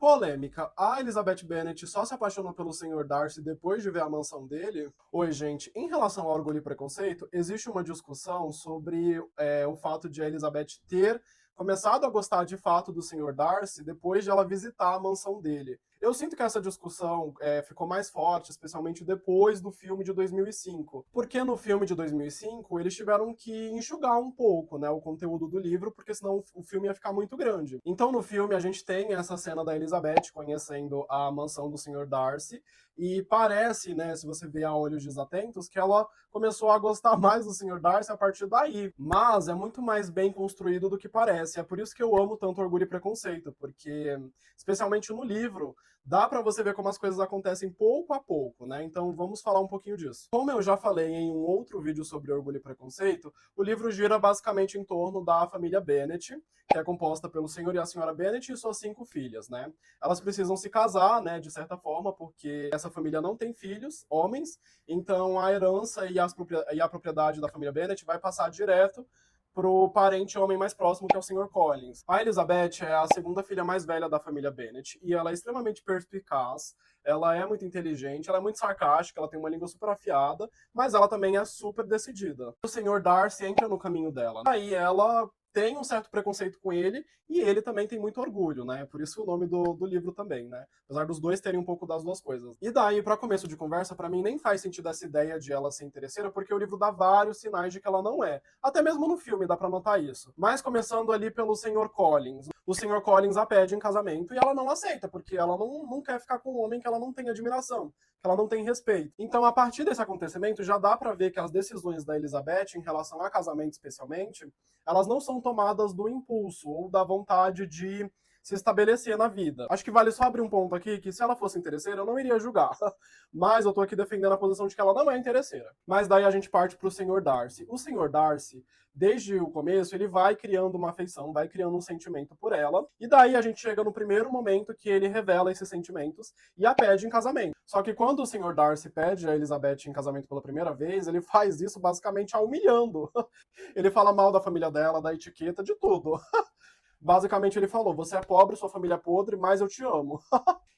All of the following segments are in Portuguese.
Polêmica. A Elizabeth Bennet só se apaixonou pelo Sr. Darcy depois de ver a mansão dele? Oi, gente. Em relação ao Orgulho e Preconceito, existe uma discussão sobre o fato de a Elizabeth ter começado a gostar de fato do Sr. Darcy depois de ela visitar a mansão dele. Eu sinto que essa discussão ficou mais forte, especialmente depois do filme de 2005. Porque no filme de 2005, eles tiveram que enxugar um pouco, né, o conteúdo do livro, porque senão o filme ia ficar muito grande. Então, no filme, a gente tem essa cena da Elizabeth conhecendo a mansão do Sr. Darcy, e parece, né, se você vê a olhos desatentos, que ela começou a gostar mais do Sr. Darcy a partir daí. Mas é muito mais bem construído do que parece. É por isso que eu amo tanto Orgulho e Preconceito, porque, especialmente no livro, dá pra você ver como as coisas acontecem pouco a pouco, né? Então vamos falar um pouquinho disso. Como eu já falei em um outro vídeo sobre Orgulho e Preconceito, o livro gira basicamente em torno da família Bennet, que é composta pelo senhor e a senhora Bennet e suas 5 filhas, né? Elas precisam se casar, né, de certa forma, porque essa família não tem filhos, homens, então a herança e a propriedade da família Bennet vai passar direto pro parente homem mais próximo, que é o Sr. Collins. A Elizabeth é a segunda filha mais velha da família Bennet, e ela é extremamente perspicaz, ela é muito inteligente, ela é muito sarcástica, ela tem uma língua super afiada, mas ela também é super decidida. O Sr. Darcy entra no caminho dela. Aí ela tem um certo preconceito com ele, e ele também tem muito orgulho, né? Por isso o nome do livro também, né? Apesar dos dois terem um pouco das duas coisas. E daí, para começo de conversa, para mim nem faz sentido essa ideia de ela ser interesseira, porque o livro dá vários sinais de que ela não é. Até mesmo no filme dá para notar isso. Mas começando ali pelo Sr. Collins. O Sr. Collins a pede em casamento e ela não aceita, porque ela não quer ficar com um homem que ela não tem admiração, que ela não tem respeito. Então, a partir desse acontecimento, já dá para ver que as decisões da Elizabeth, em relação a casamento especialmente, elas não são tomadas do impulso ou da vontade de se estabelecer na vida. Acho que vale só abrir um ponto aqui, que se ela fosse interesseira, eu não iria julgar. Mas eu tô aqui defendendo a posição de que ela não é interesseira. Mas daí a gente parte pro Sr. Darcy. O Sr. Darcy, desde o começo, ele vai criando uma afeição, vai criando um sentimento por ela. E daí a gente chega no primeiro momento que ele revela esses sentimentos e a pede em casamento. Só que quando o Sr. Darcy pede a Elizabeth em casamento pela primeira vez, ele faz isso basicamente a humilhando. Ele fala mal da família dela, da etiqueta, de tudo. Basicamente ele falou, você é pobre, sua família é podre, mas eu te amo.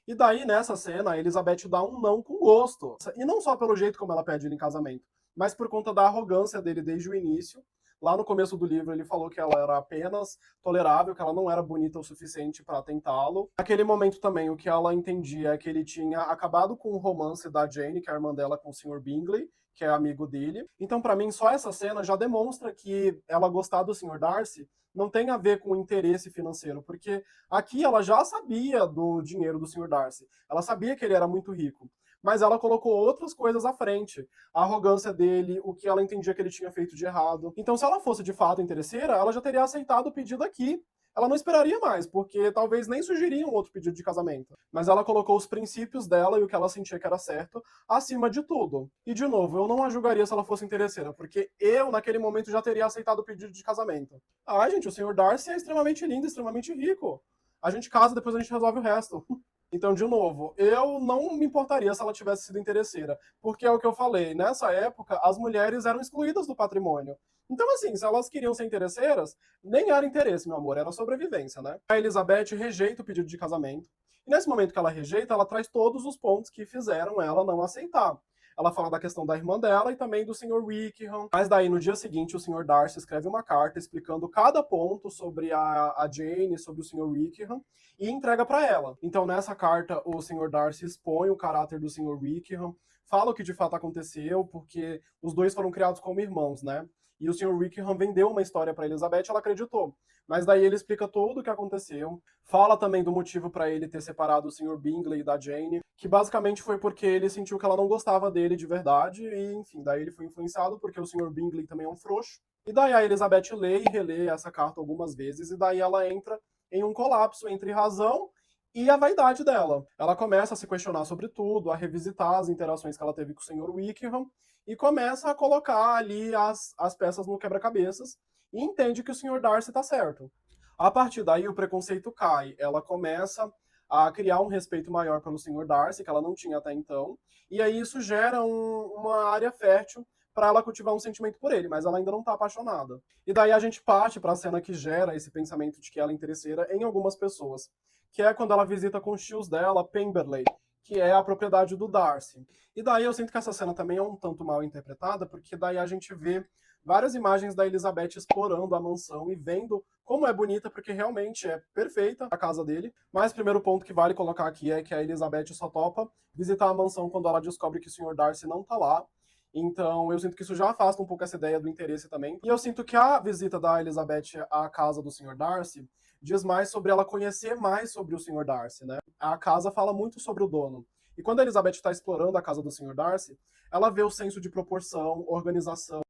E daí, nessa cena, a Elizabeth dá um não com gosto. E não só pelo jeito como ela pede ele em casamento, mas por conta da arrogância dele desde o início. Lá no começo do livro ele falou que ela era apenas tolerável, que ela não era bonita o suficiente para tentá-lo. Naquele momento também, o que ela entendia é que ele tinha acabado com o romance da Jane, que é a irmã dela, com o Sr. Bingley, que é amigo dele. Então, para mim, só essa cena já demonstra que ela gostar do Sr. Darcy não tem a ver com interesse financeiro, porque aqui ela já sabia do dinheiro do Sr. Darcy. Ela sabia que ele era muito rico. Mas ela colocou outras coisas à frente. A arrogância dele, o que ela entendia que ele tinha feito de errado. Então, se ela fosse de fato interesseira, ela já teria aceitado o pedido aqui. Ela não esperaria mais, porque talvez nem surgiria um outro pedido de casamento. Mas ela colocou os princípios dela e o que ela sentia que era certo acima de tudo. E, de novo, eu não a julgaria se ela fosse interesseira, porque eu, naquele momento, já teria aceitado o pedido de casamento. Ah, gente, o Sr. Darcy é extremamente lindo, extremamente rico. A gente casa, depois a gente resolve o resto. Então, de novo, eu não me importaria se ela tivesse sido interesseira, porque é o que eu falei, nessa época as mulheres eram excluídas do patrimônio. Então, assim, se elas queriam ser interesseiras, nem era interesse, meu amor, era sobrevivência, né? A Elizabeth rejeita o pedido de casamento, e nesse momento que ela rejeita, ela traz todos os pontos que fizeram ela não aceitar. Ela fala da questão da irmã dela e também do Sr. Wickham. Mas daí, no dia seguinte, o Sr. Darcy escreve uma carta explicando cada ponto sobre a Jane, sobre o Sr. Wickham, e entrega para ela. Então, nessa carta, o Sr. Darcy expõe o caráter do Sr. Wickham, fala o que de fato aconteceu, porque os dois foram criados como irmãos, né? E o Sr. Wickham vendeu uma história para Elizabeth, ela acreditou. Mas daí ele explica tudo o que aconteceu, fala também do motivo para ele ter separado o Sr. Bingley da Jane, que basicamente foi porque ele sentiu que ela não gostava dele de verdade, e enfim, daí ele foi influenciado porque o Sr. Bingley também é um frouxo. E daí a Elizabeth lê e relê essa carta algumas vezes, e daí ela entra em um colapso entre razão e a vaidade dela. Ela começa a se questionar sobre tudo, a revisitar as interações que ela teve com o Sr. Wickham, e começa a colocar ali as peças no quebra-cabeças, e entende que o Sr. Darcy está certo. A partir daí, o preconceito cai. Ela começa a criar um respeito maior pelo Sr. Darcy, que ela não tinha até então, e aí isso gera uma área fértil para ela cultivar um sentimento por ele, mas ela ainda não está apaixonada. E daí a gente parte para a cena que gera esse pensamento de que ela é interesseira em algumas pessoas, que é quando ela visita com os tios dela, Pemberley, que é a propriedade do Darcy. E daí eu sinto que essa cena também é um tanto mal interpretada, porque daí a gente vê várias imagens da Elizabeth explorando a mansão e vendo como é bonita, porque realmente é perfeita a casa dele. Mas o primeiro ponto que vale colocar aqui é que a Elizabeth só topa visitar a mansão quando ela descobre que o Sr. Darcy não tá lá. Então eu sinto que isso já afasta um pouco essa ideia do interesse também. E eu sinto que a visita da Elizabeth à casa do Sr. Darcy diz mais sobre ela conhecer mais sobre o Sr. Darcy, né? A casa fala muito sobre o dono. E quando a Elizabeth está explorando a casa do Sr. Darcy, ela vê o senso de proporção, organização,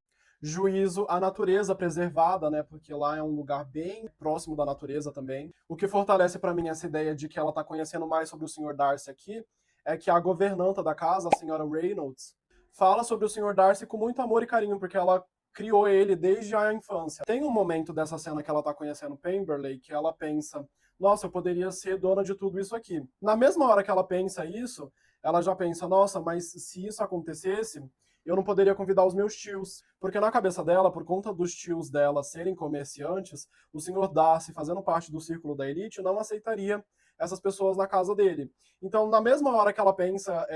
juízo, a natureza preservada, né? Porque lá é um lugar bem próximo da natureza também. O que fortalece para mim essa ideia de que ela está conhecendo mais sobre o Sr. Darcy aqui é que a governanta da casa, a senhora Reynolds, fala sobre o Sr. Darcy com muito amor e carinho, porque ela criou ele desde a infância. Tem um momento dessa cena que ela tá conhecendo Pemberley que ela pensa, nossa, eu poderia ser dona de tudo isso aqui. Na mesma hora que ela pensa isso, ela já pensa, nossa, mas se isso acontecesse, eu não poderia convidar os meus tios. Porque na cabeça dela, por conta dos tios dela serem comerciantes, o Sr. Darcy, fazendo parte do círculo da elite, não aceitaria essas pessoas na casa dele. Então, na mesma hora que ela pensa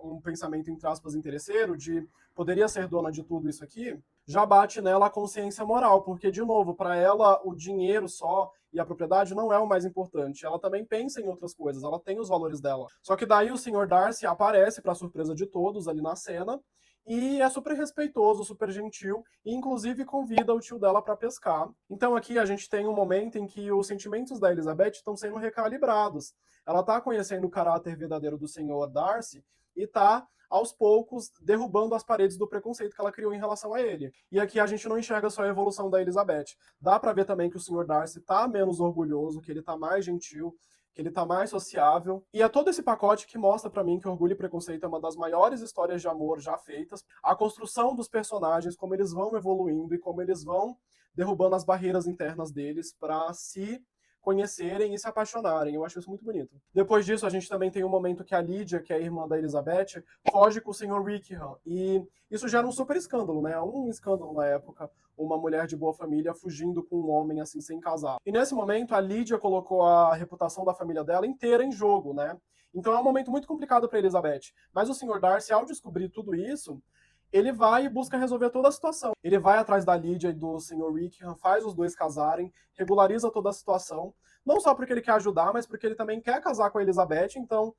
um pensamento, entre aspas, interesseiro, de poderia ser dona de tudo isso aqui, já bate nela a consciência moral, porque, de novo, para ela, o dinheiro só e a propriedade não é o mais importante. Ela também pensa em outras coisas, ela tem os valores dela. Só que daí o Sr. Darcy aparece, para surpresa de todos, ali na cena, e é super respeitoso, super gentil, e inclusive convida o tio dela para pescar. Então aqui a gente tem um momento em que os sentimentos da Elizabeth estão sendo recalibrados. Ela está conhecendo o caráter verdadeiro do Sr. Darcy e está aos poucos derrubando as paredes do preconceito que ela criou em relação a ele. E aqui a gente não enxerga só a evolução da Elizabeth. Dá para ver também que o Sr. Darcy está menos orgulhoso, que ele está mais gentil, que ele tá mais sociável. E é todo esse pacote que mostra para mim que Orgulho e Preconceito é uma das maiores histórias de amor já feitas. A construção dos personagens, como eles vão evoluindo e como eles vão derrubando as barreiras internas deles para se conhecerem e se apaixonarem. Eu acho isso muito bonito. Depois disso, a gente também tem um momento que a Lydia, que é a irmã da Elizabeth, foge com o Sr. Wickham. E isso gera um super escândalo, né? Um escândalo na época, uma mulher de boa família fugindo com um homem assim sem casar. E nesse momento, a Lydia colocou a reputação da família dela inteira em jogo, né? Então é um momento muito complicado para Elizabeth. Mas o Sr. Darcy, ao descobrir tudo isso, ele vai e busca resolver toda a situação. Ele vai atrás da Lydia e do Sr. Wickham, faz os dois casarem, regulariza toda a situação, não só porque ele quer ajudar, mas porque ele também quer casar com a Elizabeth, então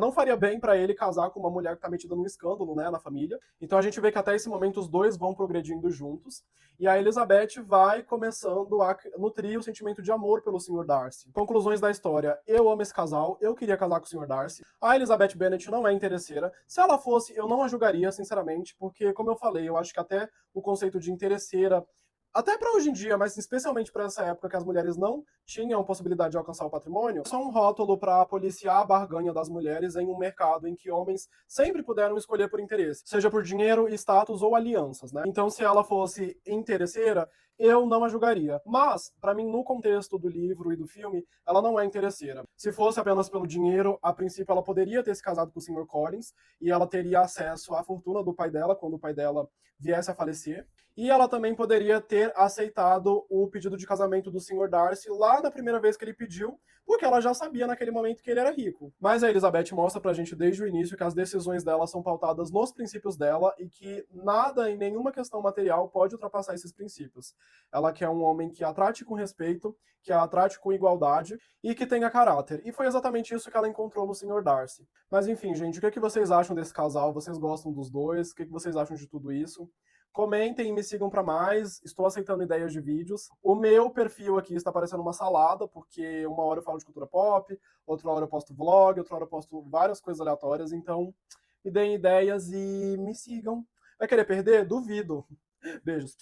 não faria bem para ele casar com uma mulher que está metida num escândalo, né, na família. Então a gente vê que até esse momento os dois vão progredindo juntos, e a Elizabeth vai começando a nutrir o sentimento de amor pelo Sr. Darcy. Conclusões da história. Eu amo esse casal, eu queria casar com o Sr. Darcy. A Elizabeth Bennet não é interesseira. Se ela fosse, eu não a julgaria, sinceramente, porque, como eu falei, eu acho que até o conceito de interesseira, até para hoje em dia, mas especialmente para essa época que as mulheres não tinham possibilidade de alcançar o patrimônio, é só um rótulo para policiar a barganha das mulheres em um mercado em que homens sempre puderam escolher por interesse, seja por dinheiro, status ou alianças, né? Então, se ela fosse interesseira, eu não a julgaria. Mas, para mim, no contexto do livro e do filme, ela não é interesseira. Se fosse apenas pelo dinheiro, a princípio ela poderia ter se casado com o Sr. Collins e ela teria acesso à fortuna do pai dela quando o pai dela viesse a falecer. E ela também poderia ter aceitado o pedido de casamento do Sr. Darcy lá na primeira vez que ele pediu, porque ela já sabia naquele momento que ele era rico. Mas a Elizabeth mostra pra gente desde o início que as decisões dela são pautadas nos princípios dela e que nada em nenhuma questão material pode ultrapassar esses princípios. Ela quer um homem que a trate com respeito, que a trate com igualdade e que tenha caráter. E foi exatamente isso que ela encontrou no Sr. Darcy. Mas enfim, gente, o que vocês acham desse casal? Vocês gostam dos dois? O que vocês acham de tudo isso? Comentem e me sigam para mais. Estou aceitando ideias de vídeos. O meu perfil aqui está parecendo uma salada, porque uma hora eu falo de cultura pop, outra hora eu posto vlog, outra hora eu posto várias coisas aleatórias. Então, me deem ideias e me sigam. Vai querer perder? Duvido. Beijos.